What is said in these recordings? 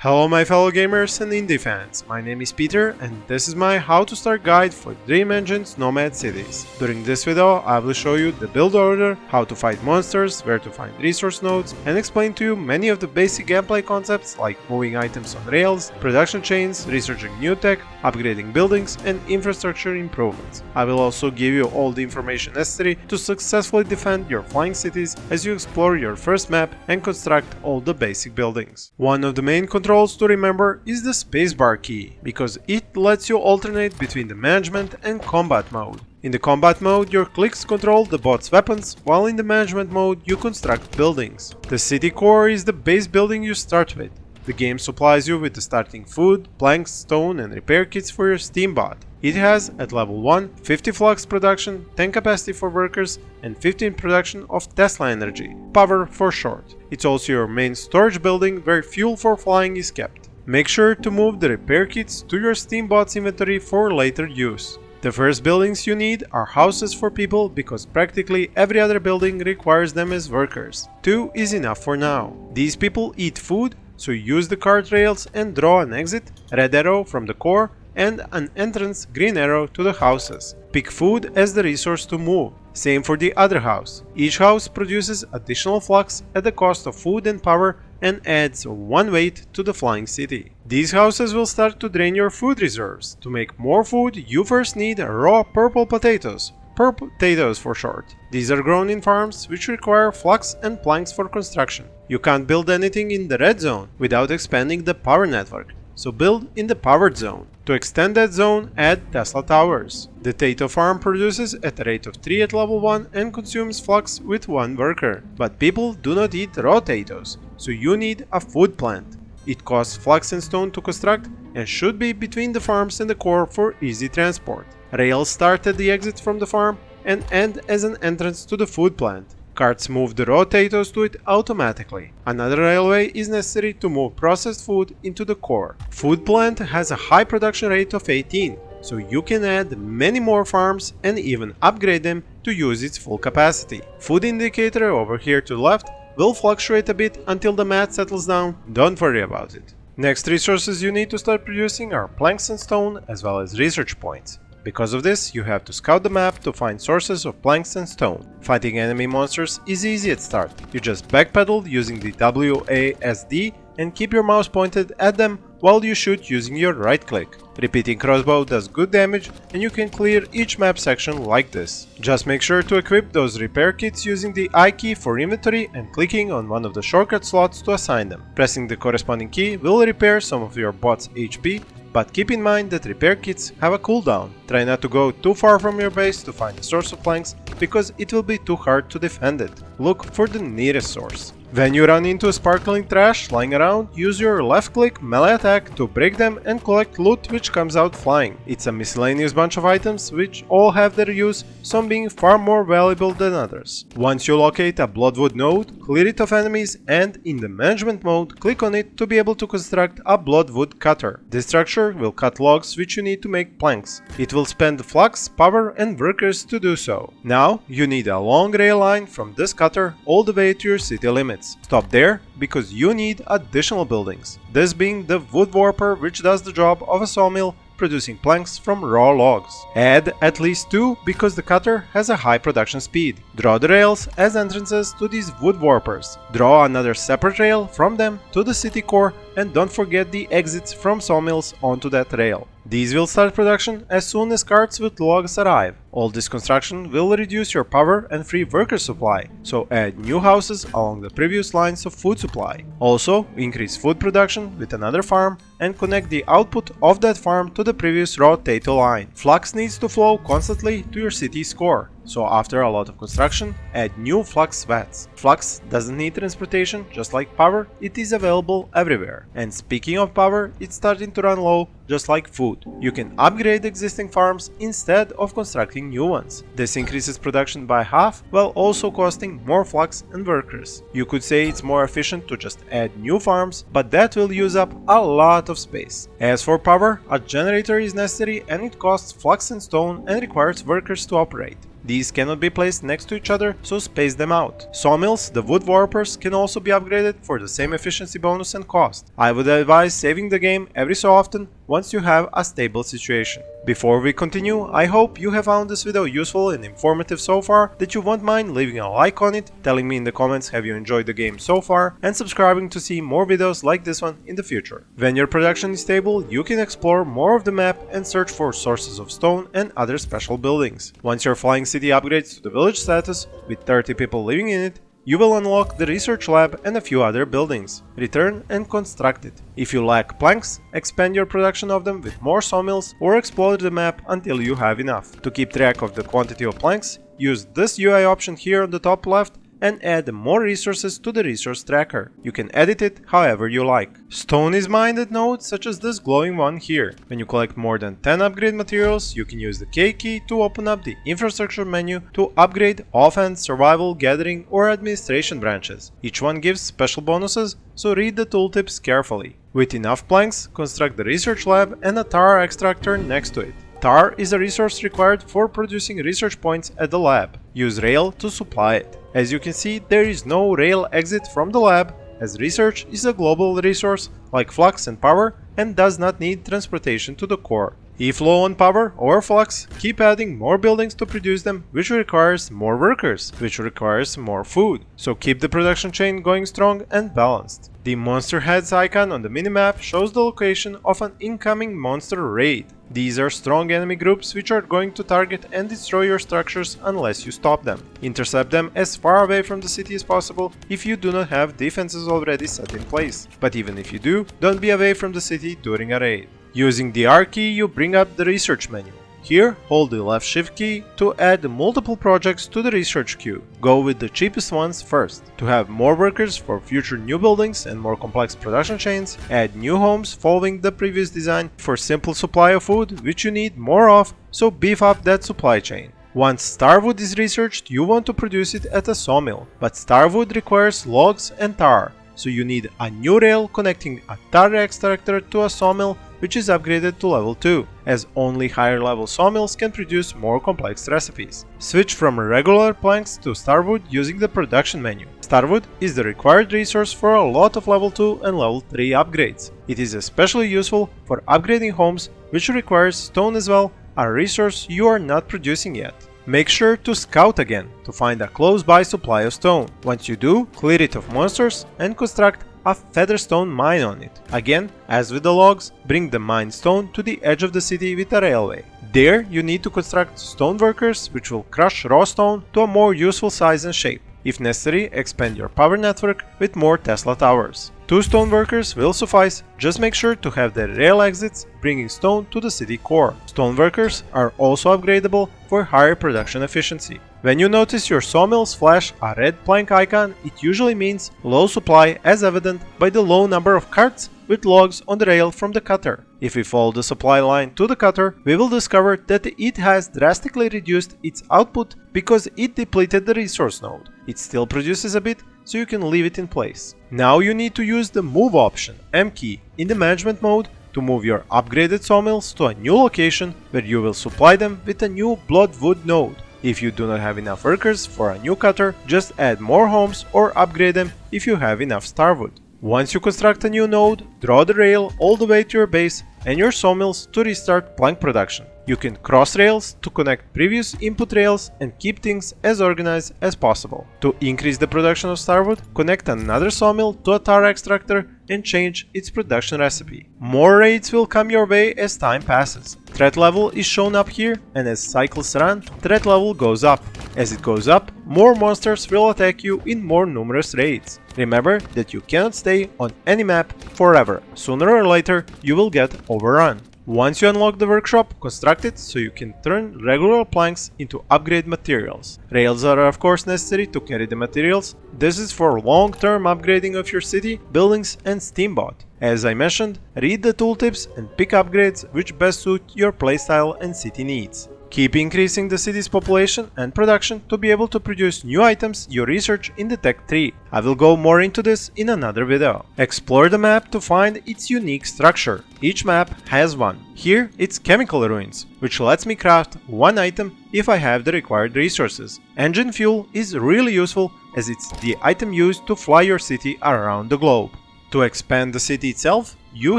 Hello my fellow gamers and indie fans, my name is Peter and this is my how to start guide for Dream Engines Nomad Cities. During this video I will show you the build order, how to fight monsters, where to find resource nodes, and explain to you many of the basic gameplay concepts like moving items on rails, production chains, researching new tech, upgrading buildings, and infrastructure improvements. I will also give you all the information necessary to successfully defend your flying cities as you explore your first map and construct all the basic buildings. One of the main controls to remember is the spacebar key, because it lets you alternate between the management and combat mode. In the combat mode, your clicks control the bot's weapons, while in the management mode you construct buildings. The city core is the base building you start with. The game supplies you with the starting food, planks, stone and repair kits for your Steambot. It has, at level 1, 50 flux production, 10 capacity for workers, and 15 production of Tesla energy, power for short. It's also your main storage building where fuel for flying is kept. Make sure to move the repair kits to your Steambot's inventory for later use. The first buildings you need are houses for people because practically every other building requires them as workers. 2 is enough for now. These people eat food, so use the cart rails and draw an exit, red arrow from the core, and an entrance, green arrow to the houses. Pick food as the resource to move. Same for the other house. Each house produces additional flux at the cost of food and power and adds 1 weight to the flying city. These houses will start to drain your food reserves. To make more food, you first need raw purple potatoes. Potatoes for short. These are grown in farms which require flux and planks for construction. You can't build anything in the red zone without expanding the power network, so build in the powered zone. To extend that zone, add Tesla towers. The Tato farm produces at a rate of 3 at level 1 and consumes flux with 1 worker. But people do not eat raw potatoes, so you need a food plant. It costs flux and stone to construct and should be between the farms and the core for easy transport. Rails start at the exit from the farm and end as an entrance to the food plant. Carts move the raw potatoes to it automatically. Another railway is necessary to move processed food into the core. Food plant has a high production rate of 18, so you can add many more farms and even upgrade them to use its full capacity. Food indicator over here to the left will fluctuate a bit until the mat settles down, don't worry about it. Next resources you need to start producing are planks and stone as well as research points. Because of this, you have to scout the map to find sources of planks and stone. Fighting enemy monsters is easy at start. You just backpedal using the WASD and keep your mouse pointed at them while you shoot using your right click. Repeating crossbow does good damage and you can clear each map section like this. Just make sure to equip those repair kits using the I key for inventory and clicking on one of the shortcut slots to assign them. Pressing the corresponding key will repair some of your bot's HP, but keep in mind that repair kits have a cooldown. Try not to go too far from your base to find the source of planks, because it will be too hard to defend it. Look for the nearest source. When you run into sparkling trash lying around, use your left click melee attack to break them and collect loot which comes out flying. It's a miscellaneous bunch of items which all have their use, some being far more valuable than others. Once you locate a Bloodwood node, clear it of enemies and, in the management mode, click on it to be able to construct a Bloodwood cutter. This structure will cut logs which you need to make planks. It will spend flux, power and workers to do so. Now, you need a long rail line from this cutter all the way to your city limits. Stop there because you need additional buildings, this being the wood warper which does the job of a sawmill producing planks from raw logs. Add at least 2 because the cutter has a high production speed. Draw the rails as entrances to these wood warpers. Draw another separate rail from them to the city core and don't forget the exits from sawmills onto that rail. These will start production as soon as carts with logs arrive. All this construction will reduce your power and free worker supply, so add new houses along the previous lines of food supply. Also, increase food production with another farm and connect the output of that farm to the previous raw potato line. Flux needs to flow constantly to your city's core, so after a lot of construction, add new flux vats. Flux doesn't need transportation, just like power, it is available everywhere. And speaking of power, it's starting to run low, just like food. You can upgrade existing farms instead of constructing new ones. This increases production by half, while also costing more flux and workers. You could say it's more efficient to just add new farms, but that will use up a lot of space. As for power, a generator is necessary and it costs flux and stone and requires workers to operate. These cannot be placed next to each other, so space them out. Sawmills, the wood warpers, can also be upgraded for the same efficiency bonus and cost. I would advise saving the game every so often once you have a stable situation. Before we continue, I hope you have found this video useful and informative so far, that you won't mind leaving a like on it, telling me in the comments have you enjoyed the game so far, and subscribing to see more videos like this one in the future. When your production is stable, you can explore more of the map and search for sources of stone and other special buildings. Once your flying city upgrades to the village status, with 30 people living in it, you will unlock the research lab and a few other buildings. Return and construct it. If you lack planks, expand your production of them with more sawmills or explore the map until you have enough. To keep track of the quantity of planks, use this UI option here on the top left and add more resources to the resource tracker. You can edit it however you like. Stone is mined at nodes such as this glowing one here. When you collect more than 10 upgrade materials, you can use the K key to open up the infrastructure menu to upgrade offense, survival, gathering or administration branches. Each one gives special bonuses, so read the tooltips carefully. With enough planks, construct the research lab and a tar extractor next to it. Tar is a resource required for producing research points at the lab. Use rail to supply it. As you can see, there is no rail exit from the lab, as research is a global resource like flux and power and does not need transportation to the core. If low on power or flux, keep adding more buildings to produce them, which requires more workers, which requires more food. So keep the production chain going strong and balanced. The monster heads icon on the minimap shows the location of an incoming monster raid. These are strong enemy groups which are going to target and destroy your structures unless you stop them. Intercept them as far away from the city as possible if you do not have defenses already set in place. But even if you do, don't be away from the city during a raid. Using the R key, you bring up the research menu. Here, hold the left shift key to add multiple projects to the research queue. Go with the cheapest ones first. To have more workers for future new buildings and more complex production chains, add new homes following the previous design for simple supply of food, which you need more of, so beef up that supply chain. Once starwood is researched, you want to produce it at a sawmill, but starwood requires logs and tar, so you need a new rail connecting a tar extractor to a sawmill, which is upgraded to level 2, as only higher level sawmills can produce more complex recipes. Switch from regular planks to starwood using the production menu. Starwood is the required resource for a lot of level 2 and level 3 upgrades. It is especially useful for upgrading homes, which requires stone as well, a resource you are not producing yet. Make sure to scout again to find a close by supply of stone. Once you do, clear it of monsters and construct a featherstone mine on it. Again, as with the logs, bring the mined stone to the edge of the city with a railway. There you need to construct stone workers which will crush raw stone to a more useful size and shape. If necessary, expand your power network with more Tesla towers. 2 stone workers will suffice, just make sure to have the rail exits bringing stone to the city core. Stone workers are also upgradable for higher production efficiency. When you notice your sawmills flash a red plank icon, it usually means low supply, as evident by the low number of carts with logs on the rail from the cutter. If we follow the supply line to the cutter, we will discover that it has drastically reduced its output because it depleted the resource node. It still produces a bit, so you can leave it in place. Now you need to use the move option, M key, in the management mode to move your upgraded sawmills to a new location where you will supply them with a new bloodwood node. If you do not have enough workers for a new cutter, just add more homes or upgrade them if you have enough starwood. Once you construct a new node, draw the rail all the way to your base and your sawmills to restart plank production. You can cross rails to connect previous input rails and keep things as organized as possible. To increase the production of starwood, connect another sawmill to a tar extractor and change its production recipe. More raids will come your way as time passes. Threat level is shown up here, and as cycles run, threat level goes up. As it goes up, more monsters will attack you in more numerous raids. Remember that you cannot stay on any map forever. Sooner or later, you will get overrun. Once you unlock the workshop, construct it so you can turn regular planks into upgrade materials. Rails are of course necessary to carry the materials. This is for long-term upgrading of your city, buildings and steamboat. As I mentioned, read the tooltips and pick upgrades which best suit your playstyle and city needs. Keep increasing the city's population and production to be able to produce new items you research in the tech tree. I will go more into this in another video. Explore the map to find its unique structure. Each map has one. Here it's chemical ruins, which lets me craft one item if I have the required resources. Engine fuel is really useful as it's the item used to fly your city around the globe. To expand the city itself, you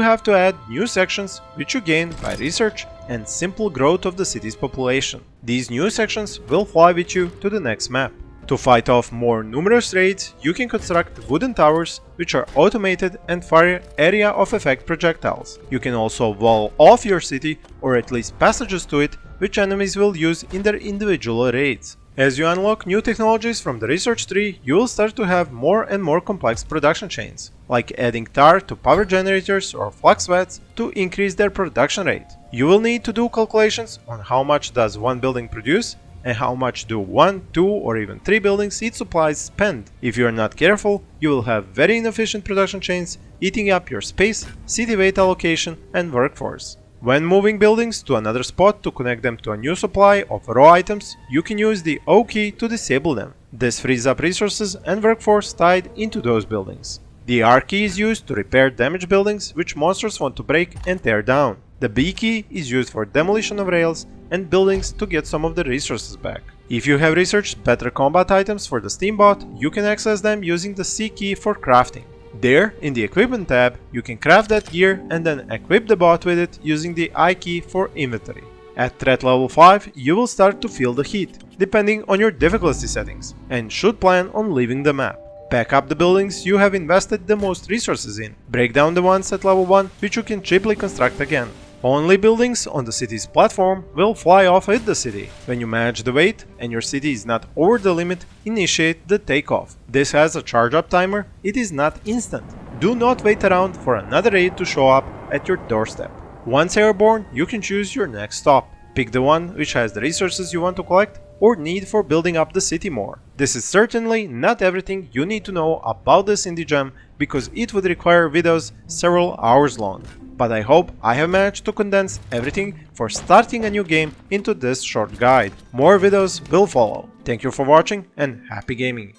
have to add new sections which you gain by research and simple growth of the city's population. These new sections will fly with you to the next map. To fight off more numerous raids, you can construct wooden towers which are automated and fire area of effect projectiles. You can also wall off your city or at least passages to it, which enemies will use in their individual raids. As you unlock new technologies from the research tree, you will start to have more and more complex production chains, like adding tar to power generators or flux vats to increase their production rate. You will need to do calculations on how much does one building produce and how much do 1, 2 or even 3 buildings each supplies spend. If you are not careful, you will have very inefficient production chains eating up your space, city weight allocation and workforce. When moving buildings to another spot to connect them to a new supply of raw items, you can use the O key to disable them. This frees up resources and workforce tied into those buildings. The R key is used to repair damaged buildings which monsters want to break and tear down. The B key is used for demolition of rails and buildings to get some of the resources back. If you have researched better combat items for the Steambot, you can access them using the C key for crafting. There, in the Equipment tab, you can craft that gear and then equip the bot with it using the I key for inventory. At threat level 5, you will start to feel the heat, depending on your difficulty settings, and should plan on leaving the map. Pack up the buildings you have invested the most resources in. Break down the ones at level 1, which you can cheaply construct again. Only buildings on the city's platform will fly off at the city. When you manage the weight and your city is not over the limit, initiate the takeoff. This has a charge up timer, it is not instant. Do not wait around for another raid to show up at your doorstep. Once airborne, you can choose your next stop. Pick the one which has the resources you want to collect or need for building up the city more. This is certainly not everything you need to know about this indie gem because it would require videos several hours long. But I hope I have managed to condense everything for starting a new game into this short guide. More videos will follow. Thank you for watching and happy gaming!